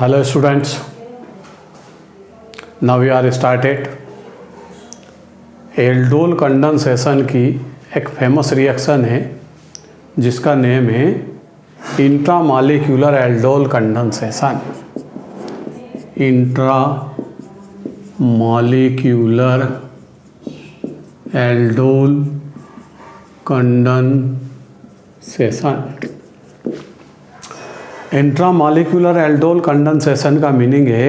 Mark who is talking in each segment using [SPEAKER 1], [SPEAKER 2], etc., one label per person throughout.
[SPEAKER 1] Hello students, now we are started aldol condensation की एक famous reaction है जिसका नेम है intramolecular aldol condensation. Intramolecular aldol condensation. Intramolecular aldol condensation का meaning है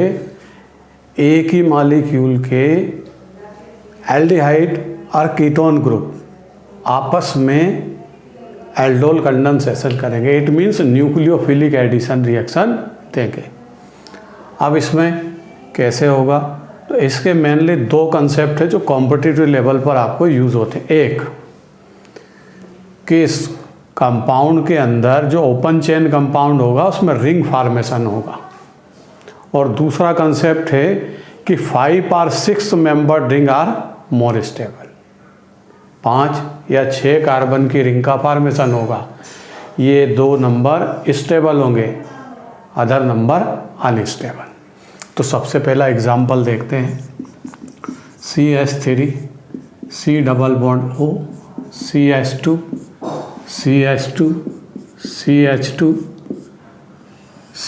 [SPEAKER 1] एक ही मॉलिक्यूल के एल्डिहाइड और कीटोन ग्रुप आपस में एल्डोल कंडेंसेशन करेंगे। It means nucleophilic addition reaction देंगे। अब इसमें कैसे होगा, तो इसके मेनली दो कंसेप्ट है जो कॉम्पिटिटिव लेवल पर आपको यूज़ होते हैं। एक कि इस कंपाउंड के अंदर जो ओपन चेन कंपाउंड होगा उसमें रिंग फॉर्मेशन होगा, और दूसरा कंसेप्ट है कि 5 और 6 membered ring are more stable. 5 या 6 कार्बन की रिंग का फॉर्मेशन होगा। ये 2 नंबर स्टेबल होंगे, अदर नंबर अनस्टेबल। तो सबसे पहला एग्जाम्पल देखते हैं। CH3 C double bond O CH2 CH2 CH2 C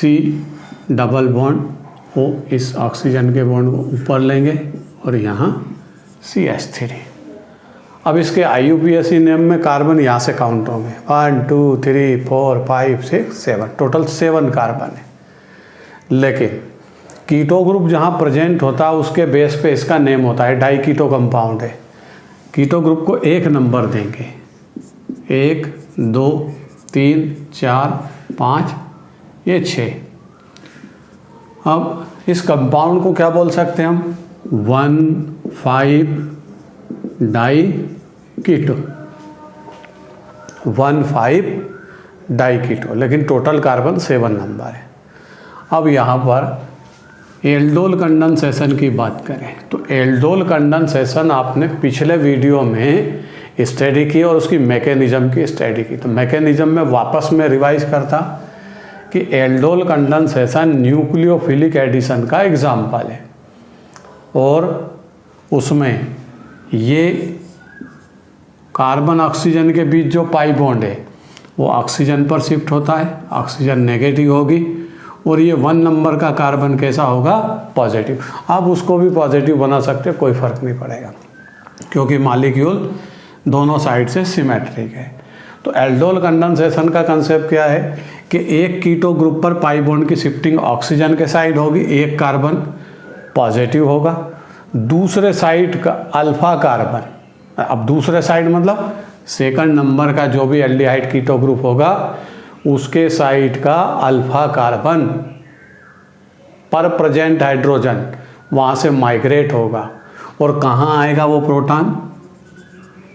[SPEAKER 1] double bond O, इस ऑक्सीजन के बॉन्ड को ऊपर लेंगे और यहाँ CH3। अब इसके IUPAC नेम में कार्बन यहाँ से काउंट होंगे 1 2 3 4 5 6 7, टोटल 7 कार्बन है। लेकिन कीटो ग्रुप जहाँ प्रेजेंट होता है उसके बेस पे इसका नेम होता है डाई कीटो कंपाउंड है। कीटो ग्रुप को 1 नंबर देंगे, 1 2 3 4 5 ये 6। अब इस कंपाउंड को क्या बोल सकते हैं हम, 1,5 डाई कीटो, 1,5 डाई कीटो, लेकिन टोटल कार्बन 7 नंबर है। अब यहाँ पर एल्डोल कंडेंसेशन की बात करें तो एल्डोल कंडेंसेशन आपने पिछले वीडियो में स्टडी की और उसकी मैकेनिज्म की स्टडी की। तो मैकेनिज्म में वापस में रिवाइज करता कि एल्डोल कंडेंसेशन न्यूक्लियोफिलिक एडिशन का एग्जाम्पल है, और उसमें ये कार्बन ऑक्सीजन के बीच जो पाई बॉन्ड है वो ऑक्सीजन पर शिफ्ट होता है, ऑक्सीजन नेगेटिव होगी, और ये 1 नंबर का कार्बन कैसा होगा, पॉजिटिव। आप उसको भी पॉजिटिव बना सकते, कोई फर्क नहीं पड़ेगा क्योंकि मॉलिक्यूल दोनों साइड से सिमेट्रिक है। तो एल्डोल कंडेंसेशन का कंसेप्ट क्या है कि एक कीटो ग्रुप पर पाई बॉन्ड की शिफ्टिंग ऑक्सीजन के साइड होगी, एक कार्बन पॉजिटिव होगा, दूसरे साइड का अल्फा कार्बन, अब दूसरे साइड मतलब सेकंड नंबर का जो भी एल्डिहाइड कीटो ग्रुप होगा उसके साइड का अल्फा कार्बन पर प्रेजेंट हाइड्रोजन वहाँ से माइग्रेट होगा, और कहाँ आएगा वो प्रोटॉन,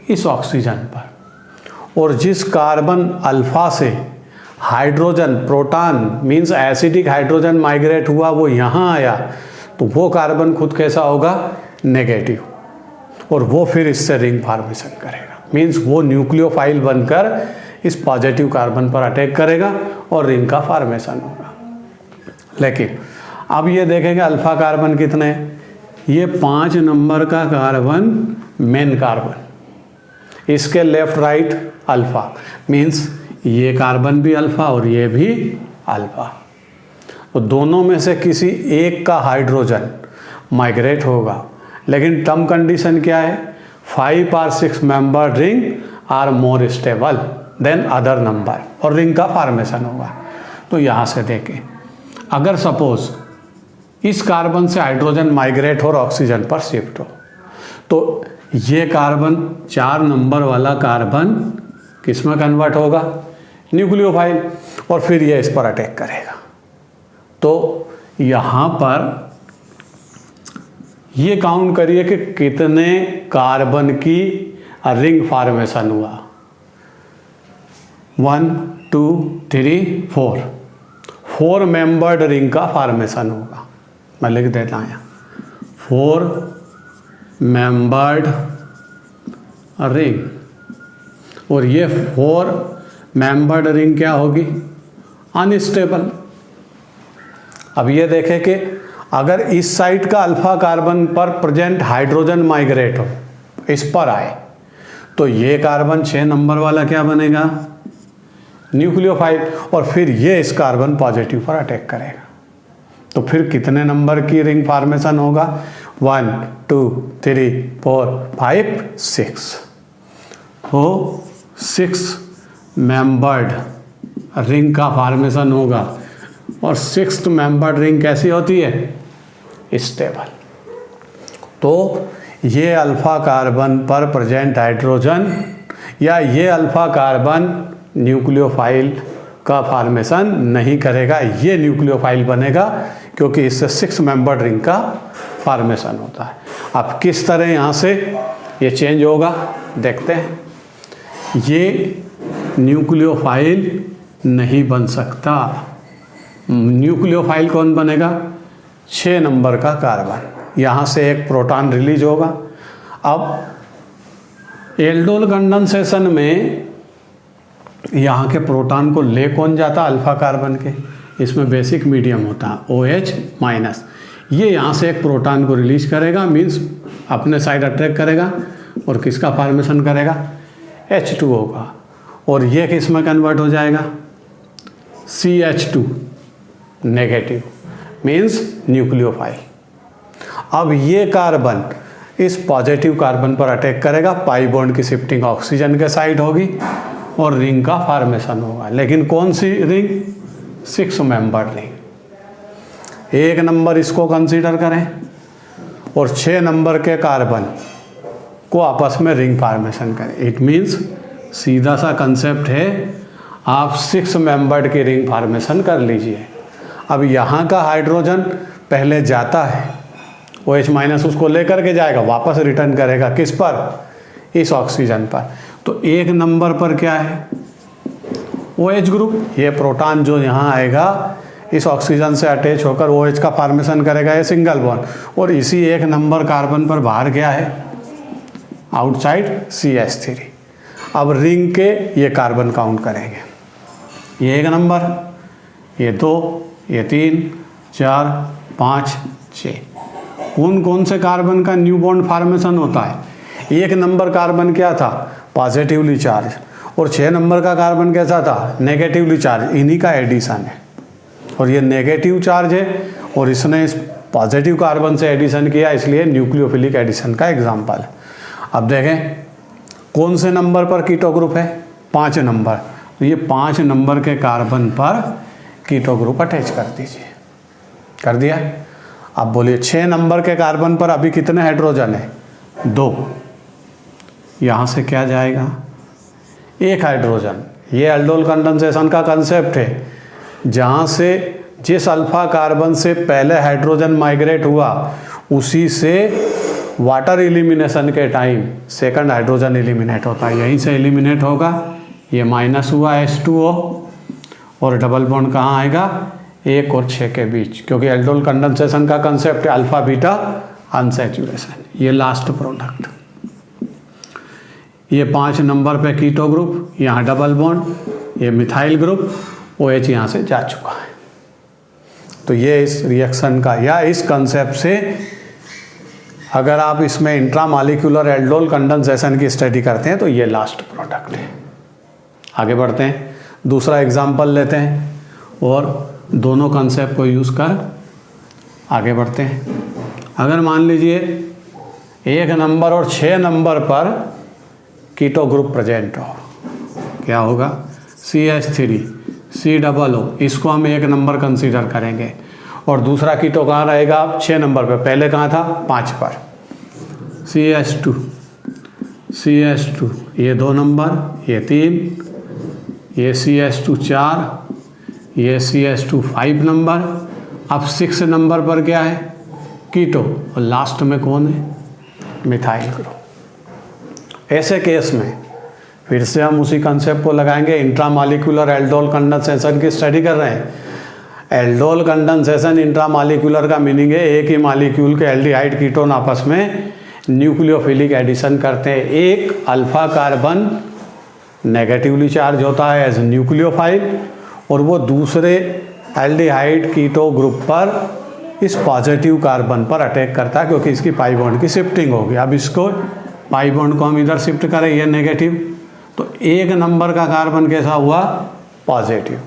[SPEAKER 1] इस ऑक्सीजन पर। और जिस कार्बन अल्फा से hydrogen proton means acidic hydrogen migrate हुआ वो यहाँ आया, तो वो कार्बन खुद कैसा होगा, नेगेटिव, और वो फिर इससे रिंग फॉर्मेशन करेगा। मींस वो न्यूक्लियोफाइल बनकर इस पॉजिटिव कार्बन पर अटैक करेगा और रिंग का फॉर्मेशन होगा। लेकिन अब ये देखेंगे अल्फा कार्बन कितने हैं, ये 5 नंबर का कार्बन मेन कार्बन, इसके लेफ्ट राइट अल्फा, मींस ये कार्बन भी अल्फा और ये भी अल्फा। तो दोनों में से किसी एक का हाइड्रोजन माइग्रेट होगा, लेकिन टर्म कंडीशन क्या है, 5 और 6 member ring are more stable than other number, और रिंग का फॉर्मेशन होगा। तो यहाँ से देखें, अगर सपोज इस कार्बन से हाइड्रोजन माइग्रेट हो और ऑक्सीजन पर शिफ्ट हो, तो ये कार्बन 4 नंबर वाला कार्बन किस में कन्वर्ट होगा, न्यूक्लियोफाइल, और फिर ये इस पर अटैक करेगा। तो यहाँ पर ये काउंट करिए कि कितने कार्बन की रिंग फॉर्मेशन हुआ, 1 2 3 4 मेंबर्ड रिंग का फॉर्मेशन होगा। मैं लिख देता हूँ यहाँ 4 मेंबर्ड रिंग, और ये 4 मेंबर्ड रिंग क्या होगी, अनस्टेबल। अब ये देखें कि अगर इस साइड का अल्फा कार्बन पर प्रेजेंट हाइड्रोजन माइग्रेट हो, इस पर आए, तो ये कार्बन 6 नंबर वाला क्या बनेगा, न्यूक्लियोफाइल, और फिर ये इस कार्बन पॉजिटिव पर अटैक करेगा। तो फिर कितने नंबर की रिंग फॉर्मेशन होगा, 1 2 3 4 5 6। तो 6 मेंबर्ड रिंग का फॉर्मेशन होगा। और 6th मेंबर्ड रिंग कैसी होती है, स्टेबल। तो ये अल्फा कार्बन पर प्रेजेंट हाइड्रोजन या ये अल्फा कार्बन न्यूक्लियोफाइल का फॉर्मेशन नहीं करेगा, ये न्यूक्लियोफाइल बनेगा, क्योंकि इससे 6 मेंबर्ड रिंग का फॉर्मेशन होता है। अब किस तरह यहाँ से ये चेंज होगा देखते हैं। ये न्यूक्लियोफाइल नहीं बन सकता। न्यूक्लियोफाइल कौन बनेगा, 6 नंबर का कार्बन। यहाँ से एक प्रोटॉन रिलीज होगा। अब एल्डोल कंडेंसेशन में यहाँ के प्रोटॉन को ले कौन जाता, अल्फा कार्बन के, इसमें बेसिक मीडियम होता है OH-। ये यहाँ से एक प्रोटॉन को रिलीज करेगा, मीन्स अपने साइड अट्रैक्ट करेगा, और किसका फॉर्मेशन करेगा, H2O का, और ये किस में कन्वर्ट हो जाएगा, CH2 नेगेटिव, मीन्स न्यूक्लियोफाइल। अब ये कार्बन इस पॉजिटिव कार्बन पर अटैक करेगा, पाई बॉन्ड की शिफ्टिंग ऑक्सीजन के साइड होगी और रिंग का फॉर्मेशन होगा। लेकिन कौन सी रिंग, 6 मेंबर्ड रिंग। 1 नंबर इसको कंसीडर करें और 6 नंबर के कार्बन को आपस में रिंग फॉर्मेशन करें। इट मीन्स सीधा सा कंसेप्ट है, आप 6 मेंबर्ड की रिंग फॉर्मेशन कर लीजिए। अब यहाँ का हाइड्रोजन पहले जाता है, OH- उसको लेकर के जाएगा, वापस रिटर्न करेगा किस पर, इस ऑक्सीजन पर। तो 1 नंबर पर क्या है, OH ग्रुप। ये प्रोटॉन जो यहाँ आएगा इस ऑक्सीजन से अटैच होकर OH का फॉर्मेशन करेगा, ये सिंगल बॉन्ड, और इसी 1 नंबर कार्बन पर बाहर क्या है, आउटसाइड CH3। अब रिंग के ये कार्बन काउंट करेंगे, ये 1 नंबर, ये 2, ये 3 4 5 6। कौन कौन से कार्बन का न्यू बॉन्ड फॉर्मेशन होता है, 1 नंबर कार्बन क्या था, पॉजिटिवली चार्ज, और 6 नंबर का कार्बन कैसा था, नेगेटिवली चार्ज। इन्हीं का एडिशन है, और ये नेगेटिव चार्ज है, और इसने इस पॉजिटिव कार्बन से एडिशन किया, इसलिए न्यूक्लियोफिलिक एडिशन का एग्जाम्पल। अब देखें कौन से नंबर पर कीटो ग्रुप है, 5 नंबर। तो ये 5 नंबर के कार्बन पर कीटो ग्रुप अटैच कर दीजिए, कर दिया। अब बोलिए 6 नंबर के कार्बन पर अभी कितने हाइड्रोजन है, 2। यहाँ से क्या जाएगा, 1 हाइड्रोजन। ये एल्डोल कंडेंसेशन का कंसेप्ट है, जहाँ से जिस अल्फा कार्बन से पहले हाइड्रोजन माइग्रेट हुआ, उसी से वाटर एलिमिनेशन के टाइम सेकंड हाइड्रोजन एलिमिनेट होता है, यहीं से एलिमिनेट होगा। ये माइनस हुआ H2O, और डबल बॉन्ड कहाँ आएगा, 1 और 6 के बीच, क्योंकि एल्डोल कंडेंसेशन का कंसेप्ट है अल्फा बीटा अनसैचुरेशन। ये लास्ट प्रोडक्ट, ये 5 नंबर पे कीटो ग्रुप, यहाँ डबल बॉन्ड, ये मिथाइल ग्रुप, OH यहाँ से जा चुका है। तो ये इस रिएक्शन का या इस कंसेप्ट से, अगर आप इसमें इंट्रामॉलिक्यूलर एल्डोल कंडेंसेशन की स्टडी करते हैं तो ये लास्ट प्रोडक्ट है। आगे बढ़ते हैं, दूसरा एग्जाम्पल लेते हैं और दोनों कंसेप्ट को यूज़ कर आगे बढ़ते हैं। अगर मान लीजिए 1 नंबर और 6 नंबर पर कीटो ग्रुप प्रेजेंट हो, क्या होगा, CH3 COO, इसको हम 1 नंबर कंसीडर करेंगे, और दूसरा कीटो कहाँ रहेगा, 6 नंबर पर, पहले कहाँ था, 5 पर, CH2 ये 2 नंबर, ये 3, ये CH2 4, ये CH2 5 नंबर। अब 6 नंबर पर क्या है, कीटो, और लास्ट में कौन है, मिथाइल ग्रुप। ऐसे केस में फिर से हम उसी कंसेप्ट को लगाएंगे, इंट्रामॉलिक्यूलर एल्डोल कंडेंसेशन की स्टडी कर रहे हैं। एल्डोल कंडेंसेशन इंट्रामॉलिक्यूलर का मीनिंग है एक ही मॉलिक्यूल के एल्डिहाइड कीटोन आपस में न्यूक्लियोफिलिक एडिशन करते हैं। एक अल्फा कार्बन नेगेटिवली चार्ज होता है एज न्यूक्लियोफाइल, और वो दूसरे एल्डिहाइड कीटो ग्रुप पर इस पॉजिटिव कार्बन पर अटैक करता है, क्योंकि इसकी पाई बॉन्ड की शिफ्टिंग होगी। अब इसको पाई बॉन्ड को हम इधर शिफ्ट करें, ये नेगेटिव, तो 1 नंबर का कार्बन कैसा हुआ, पॉजिटिव।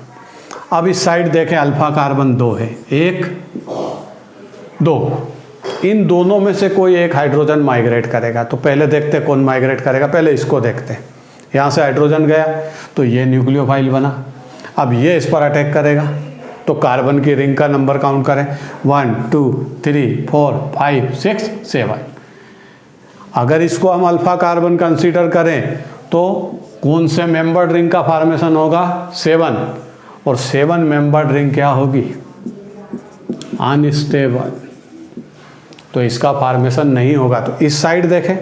[SPEAKER 1] अब इस साइड देखें, अल्फा कार्बन 2 है, 1 2, इन दोनों में से कोई एक हाइड्रोजन माइग्रेट करेगा। तो पहले देखते कौन माइग्रेट करेगा, पहले इसको देखते हैं। यहाँ से हाइड्रोजन गया तो ये न्यूक्लियोफाइल बना। अब ये इस पर अटैक करेगा, तो कार्बन की रिंग का नंबर काउंट करें, 1 2 3 4 5 6 7। अगर इसको हम अल्फा कार्बन कंसीडर करें तो कौन से मेंबर्ड रिंग का फॉर्मेशन होगा, 7, और 7 मेंबर्ड रिंग क्या होगी, अनस्टेबल, तो इसका फॉर्मेशन नहीं होगा। तो इस साइड देखें,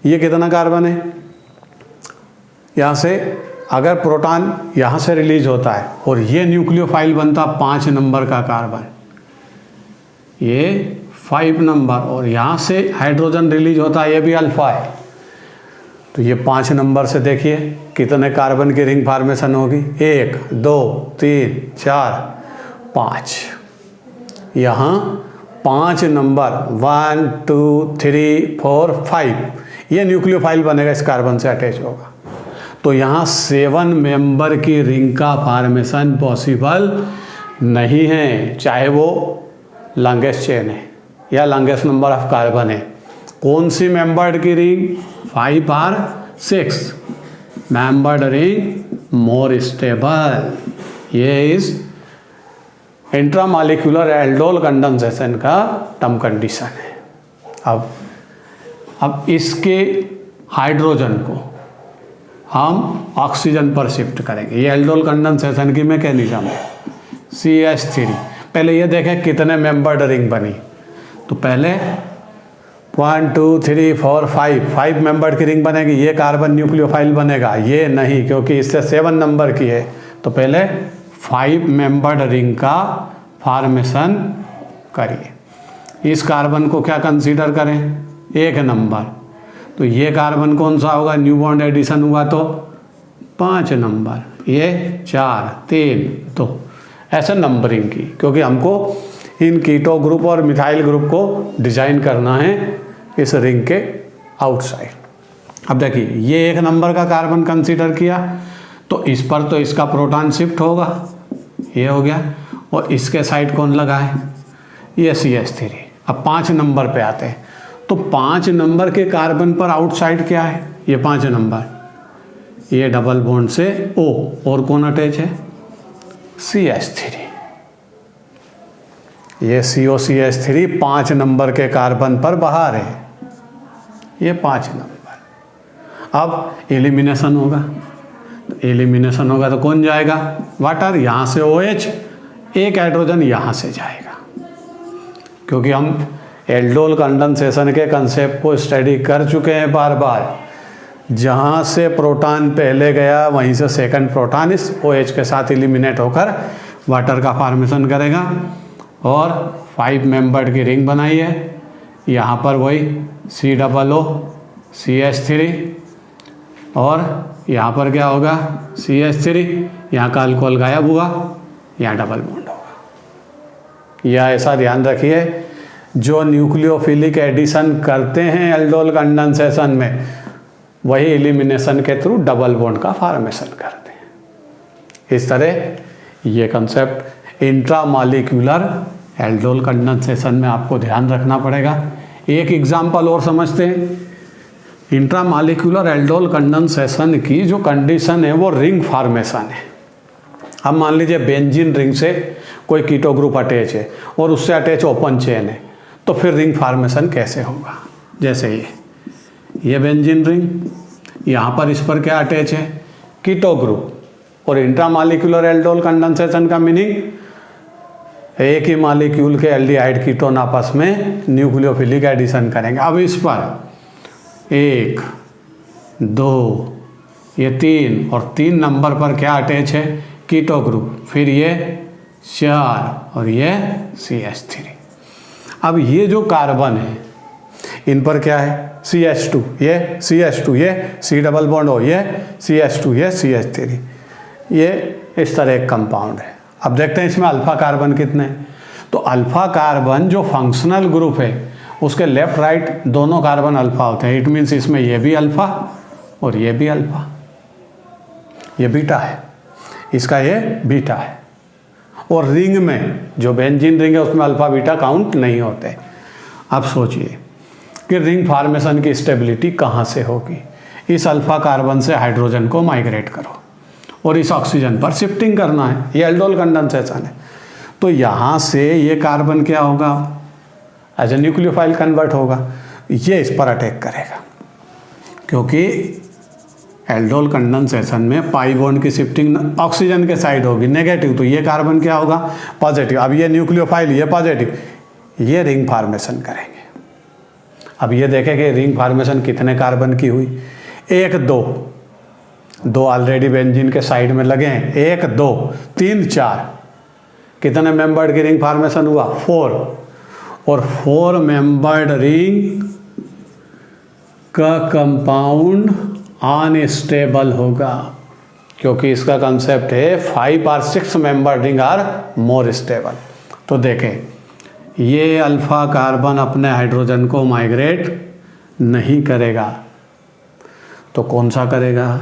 [SPEAKER 1] ये कितना कार्बन है, यहाँ से अगर प्रोटॉन यहाँ से रिलीज होता है और ये न्यूक्लियोफाइल बनता 5 नंबर का कार्बन, ये 5 नंबर, और यहाँ से हाइड्रोजन रिलीज होता है, ये भी अल्फा है, तो ये 5 नंबर से देखिए कितने कार्बन की रिंग फॉर्मेशन होगी, 1 2 3 4 5। यहाँ 5 नंबर 1 2 3 4 5, ये न्यूक्लियोफाइल बनेगा, इस कार्बन से अटैच होगा। तो यहाँ 7 मेंबर की रिंग का फॉर्मेशन पॉसिबल नहीं है, चाहे वो लॉन्गेस्ट चेन है या लॉन्गेस्ट नंबर ऑफ कार्बन है। कौन सी मेंबर्ड की रिंग, 5 और 6 मेंबर्ड रिंग मोर स्टेबल। ये इस इंट्रामॉलिक्यूलर एल्डोल कंडेंसेशन का टर्म कंडीशन है। अब इसके हाइड्रोजन को हम ऑक्सीजन पर शिफ्ट करेंगे, ये एल्डोल कंडेंसेशन की मैकेनिज्म है। CH3, पहले ये देखें कितने मेंबर्ड रिंग बनी, तो पहले 1 2 3 4 5 मेंबर्ड की रिंग बनेगी, ये कार्बन न्यूक्लियोफाइल बनेगा, ये नहीं क्योंकि इससे 7 नंबर की है। तो पहले 5 मेंबर्ड रिंग का फॉर्मेशन करिए। इस कार्बन को क्या कंसीडर करें, 1 नंबर, तो ये कार्बन कौन सा होगा, न्यू बॉन्ड एडिशन हुआ तो 5 नंबर, ये 4 3 2, ऐसे नंबरिंग की, क्योंकि हमको इन कीटो ग्रुप और मिथाइल ग्रुप को डिजाइन करना है इस रिंग के आउटसाइड। अब देखिए ये 1 नंबर का कार्बन कंसीडर किया, तो इस पर तो इसका प्रोटॉन शिफ्ट होगा, ये हो गया, और इसके साइड कौन लगा है, ये CH3। अब 5 नंबर पे आते हैं, तो 5 नंबर के कार्बन पर आउटसाइड क्या है, ये 5 नंबर, ये डबल बॉन्ड से O, और कौन अटैच है, CH3। ये COCH3 5 नंबर के कार्बन पर बाहर है, ये 5 नंबर। अब एलिमिनेशन होगा, तो एलिमिनेशन होगा तो कौन जाएगा, वाटर, यहाँ से OH, एक हाइड्रोजन यहाँ से जाएगा। क्योंकि हम एल्डोल कंडेंसेशन के कंसेप्ट को स्टडी कर चुके हैं बार बार, जहाँ से प्रोटॉन पहले गया वहीं से सेकंड प्रोटॉन इस OH के साथ एलिमिनेट होकर वाटर का फॉर्मेशन करेगा, और 5 मेंबर्ड की रिंग बनाई है। यहाँ पर वही COO CH3, और यहाँ पर क्या होगा, CH3, यहाँ का अल्कोहल गायब हुआ, यहाँ डबल बॉन्ड होगा। यह ऐसा ध्यान रखिए, जो न्यूक्लियोफिलिक एडिशन करते हैं एल्डोल कंडेंसेशन में, वही एलिमिनेशन के थ्रू डबल बॉन्ड का फॉर्मेशन करते हैं। इस तरह ये कंसेप्ट इंट्रामॉलिक्यूलर एल्डोल कंडेंसेशन में आपको ध्यान रखना पड़ेगा। एक एग्जांपल और समझते हैं। इंट्रामॉलिक्यूलर एल्डोल कंडेंसेशन की जो कंडीशन है वो रिंग फॉर्मेशन है। अब मान लीजिए बेंजीन रिंग से कोई कीटो ग्रुप अटैच है और उससे अटैच ओपन चेन है, तो फिर रिंग फॉर्मेशन कैसे होगा। जैसे ये बेंजीन रिंग, यहाँ पर इस पर क्या अटैच है, कीटो ग्रुप, और इंट्रामॉलिक्यूलर एल्डोल कंडेंसेशन का मीनिंग एक ही मॉलिक्यूल के एल्डिहाइड कीटोन आपस में न्यूक्लियोफिलिक एडिशन करेंगे। अब इस पर 1 2 ये 3 और 3 नंबर पर क्या अटैच है, कीटो ग्रुप, फिर ये 4 और ये CH3। अब ये जो कार्बन है इन पर क्या है, CH2, ये CH2, ये C डबल बॉन्ड हो, ये CH2, ये CH3, ये इस तरह एक कंपाउंड है। अब देखते हैं इसमें अल्फा कार्बन कितने हैं। तो अल्फा कार्बन जो फंक्शनल ग्रुप है उसके लेफ्ट राइट दोनों कार्बन अल्फा होते हैं। इट मीन्स इसमें ये भी अल्फा और ये भी अल्फा, ये बीटा है, इसका ये बीटा है। और रिंग में जो बेंजीन रिंग है उसमें अल्फा बीटा काउंट नहीं होते। अब सोचिए कि रिंग फॉर्मेशन की स्टेबिलिटी कहाँ से होगी। इस अल्फा कार्बन से हाइड्रोजन को माइग्रेट करो और इस ऑक्सीजन पर शिफ्टिंग करना है, ये एल्डोल कंडेंसेशन है। तो यहाँ से ये कार्बन क्या होगा, एज ए न्यूक्लियोफाइल कन्वर्ट होगा, ये इस पर अटैक करेगा क्योंकि एल्डोल कंडेंसेशन में पाई बॉन्ड की शिफ्टिंग ऑक्सीजन के साइड होगी नेगेटिव, तो ये कार्बन क्या होगा पॉजिटिव। अब ये न्यूक्लियोफाइल ये पॉजिटिव, ये रिंग फार्मेशन करेंगे। अब ये देखें कि रिंग फार्मेशन कितने कार्बन की हुई, 1 2 ऑलरेडी बेंजीन के साइड में लगे हैं, 1 2 3 4, कितने मेंबर्ड की रिंग फार्मेशन हुआ 4, और 4 मेंबर्ड रिंग का कंपाउंड अनस्टेबल होगा क्योंकि इसका कंसेप्ट है 5 और 6 membered ring are more stable. तो देखें ये अल्फा कार्बन अपने हाइड्रोजन को माइग्रेट नहीं करेगा, तो कौन सा करेगा,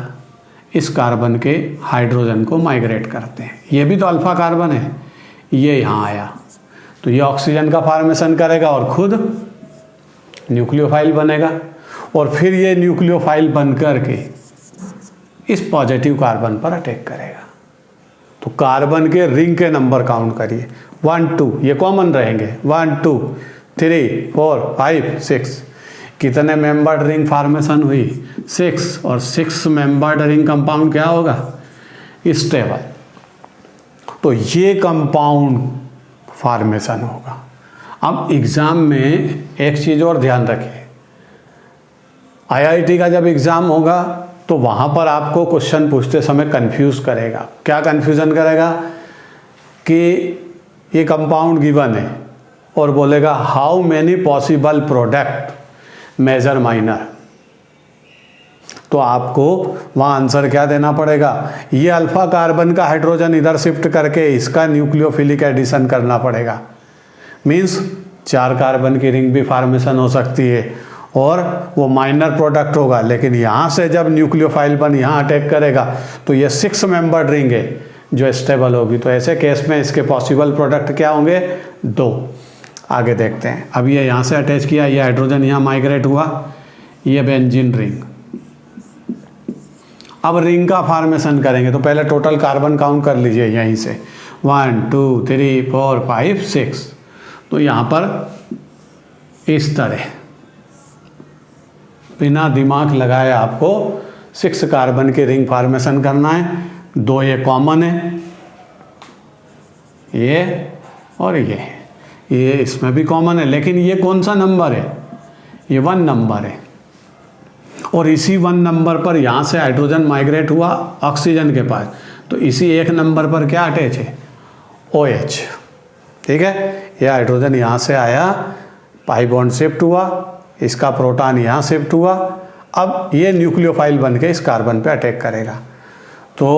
[SPEAKER 1] इस कार्बन के हाइड्रोजन को माइग्रेट करते हैं। ये भी तो अल्फा कार्बन है, ये यहाँ आया तो ये ऑक्सीजन का फॉर्मेशन करेगा और खुद न्यूक्लियोफाइल बनेगा, और फिर ये न्यूक्लियोफाइल बन कर के इस पॉजिटिव कार्बन पर अटैक करेगा। तो कार्बन के रिंग के नंबर काउंट करिए, 1 2, ये कॉमन रहेंगे, 1 2 3 4 5 6, कितने मेंबर्ड रिंग फॉर्मेशन हुई 6, और 6 मेंबर्ड रिंग कंपाउंड क्या होगा स्टेबल। तो ये कंपाउंड फॉर्मेशन होगा। अब एग्ज़ाम में एक चीज़ और ध्यान रखिए, आईआईटी का जब एग्ज़ाम होगा तो वहाँ पर आपको क्वेश्चन पूछते समय कंफ्यूज करेगा। क्या कंफ्यूजन करेगा कि ये कंपाउंड गिवन है और बोलेगा how many possible product major minor, तो आपको वहाँ आंसर क्या देना पड़ेगा, ये अल्फा कार्बन का हाइड्रोजन इधर शिफ्ट करके इसका न्यूक्लियोफिलिक एडिशन करना पड़ेगा। मीन्स 4 कार्बन की रिंग भी फॉर्मेशन हो सकती है और वो माइनर प्रोडक्ट होगा, लेकिन यहाँ से जब न्यूक्लियोफाइल बन यहाँ अटैक करेगा तो ये 6 मेंबर्ड रिंग है जो स्टेबल होगी। तो ऐसे केस में इसके पॉसिबल प्रोडक्ट क्या होंगे 2। आगे देखते हैं। अब ये यहाँ से अटैच किया, ये हाइड्रोजन यहाँ माइग्रेट हुआ, ये बेंजीन रिंग। अब रिंग का फॉर्मेशन करेंगे तो पहले टोटल कार्बन काउंट कर लीजिए यहीं से, 1 2 3 4 5 6। तो यहाँ पर इस तरह बिना दिमाग लगाए आपको 6 कार्बन की रिंग फॉर्मेशन करना है। 2 ये कॉमन है, ये और ये इसमें भी कॉमन है, लेकिन ये कौन सा नंबर है, ये 1 नंबर है। और इसी 1 नंबर पर यहाँ से हाइड्रोजन माइग्रेट हुआ ऑक्सीजन के पास, तो इसी 1 नंबर पर क्या अटैच है OH। ठीक है, ये हाइड्रोजन यहाँ से आया, पाई बॉन्ड शिफ्ट हुआ, इसका प्रोटॉन यहाँ शिफ्ट हुआ, अब ये न्यूक्लियोफाइल बन के इस कार्बन पे अटैक करेगा। तो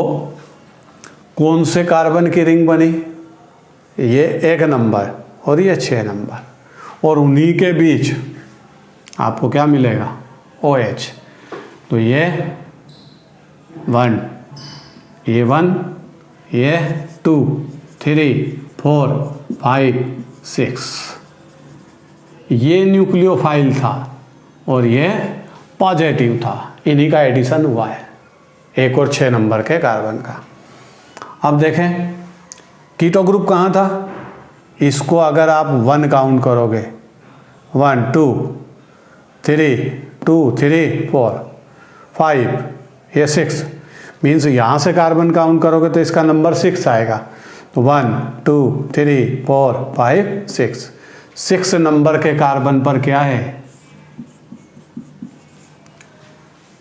[SPEAKER 1] कौन से कार्बन की रिंग बनी, ये 1 नंबर और ये 6 नंबर, और उन्हीं के बीच आपको क्या मिलेगा OH। तो ये 1, ये 1, ये 2 3 4 5 6, ये न्यूक्लियोफाइल था और ये पॉजिटिव था, इन्हीं का एडिशन हुआ है 1 और 6 नंबर के कार्बन का। अब देखें कीटो ग्रुप कहाँ था, इसको अगर आप 1 काउंट करोगे 1 2 3 2 3 4 5 ये 6, मीन्स यहाँ से कार्बन काउंट करोगे तो इसका नंबर 6 आएगा। तो 1 2 3 4 5 6, 6 नंबर के कार्बन पर क्या है,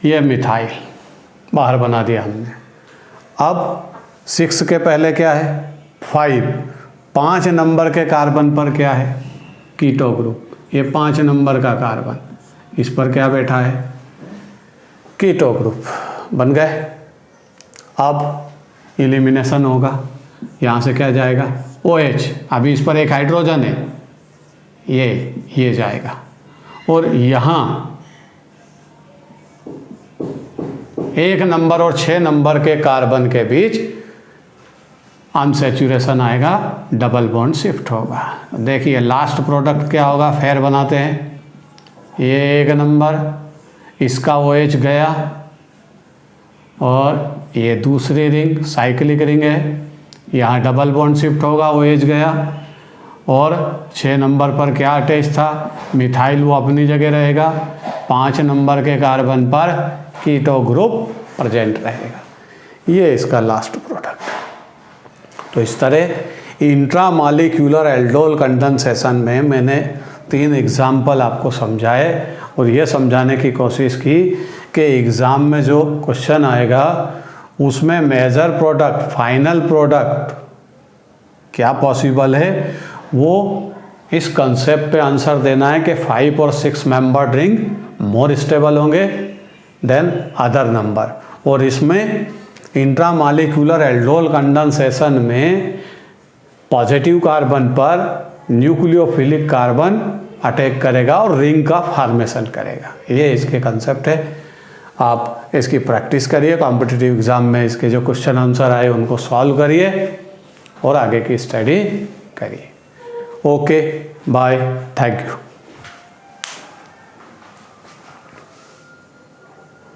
[SPEAKER 1] ये मिथाइल बाहर बना दिया हमने। अब 6 के पहले क्या है 5 नंबर के कार्बन पर क्या है कीटो ग्रुप, ये 5 नंबर का कार्बन, इस पर क्या बैठा है कीटो ग्रुप, बन गए। अब एलिमिनेशन होगा, यहाँ से क्या जाएगा OH, अभी इस पर एक हाइड्रोजन है, ये जाएगा। और यहाँ 1 नंबर और 6 नंबर के कार्बन के बीच अनसैचुरेशन आएगा, डबल बॉन्ड शिफ्ट होगा। देखिए लास्ट प्रोडक्ट क्या होगा, फेयर बनाते हैं, ये 1 नंबर, इसका OH गया और ये दूसरी रिंग साइक्लिक रिंग है, यहाँ डबल बॉन्ड शिफ्ट होगा, OH गया और 6 नंबर पर क्या अटैच था, मिथाइल, वो अपनी जगह रहेगा। 5 नंबर के कार्बन पर कीटो ग्रुप प्रेजेंट रहेगा। ये इसका लास्ट प्रोडक्ट है। तो इस तरह इंट्रामॉलिक्यूलर एल्डोल कंडेंसेशन में मैंने 3 एग्जाम्पल आपको समझाए और ये समझाने की कोशिश की कि एग्ज़ाम में जो क्वेश्चन आएगा उसमें मेजर प्रोडक्ट, फाइनल प्रोडक्ट क्या पॉसिबल है, वो इस कंसेप्ट पे आंसर देना है कि 5 और 6 मेंबर रिंग मोर स्टेबल होंगे देन अदर नंबर। और इसमें इंट्रामॉलिक्यूलर एल्डोल कंडेंसेशन में पॉजिटिव कार्बन पर न्यूक्लियोफिलिक कार्बन अटैक करेगा और रिंग का फॉर्मेशन करेगा। ये इसके कंसेप्ट है। आप इसकी प्रैक्टिस करिए, कॉम्पिटिटिव एग्ज़ाम में इसके जो क्वेश्चन आंसर आए उनको सॉल्व करिए और आगे की स्टडी करिए। Okay, bye, thank you.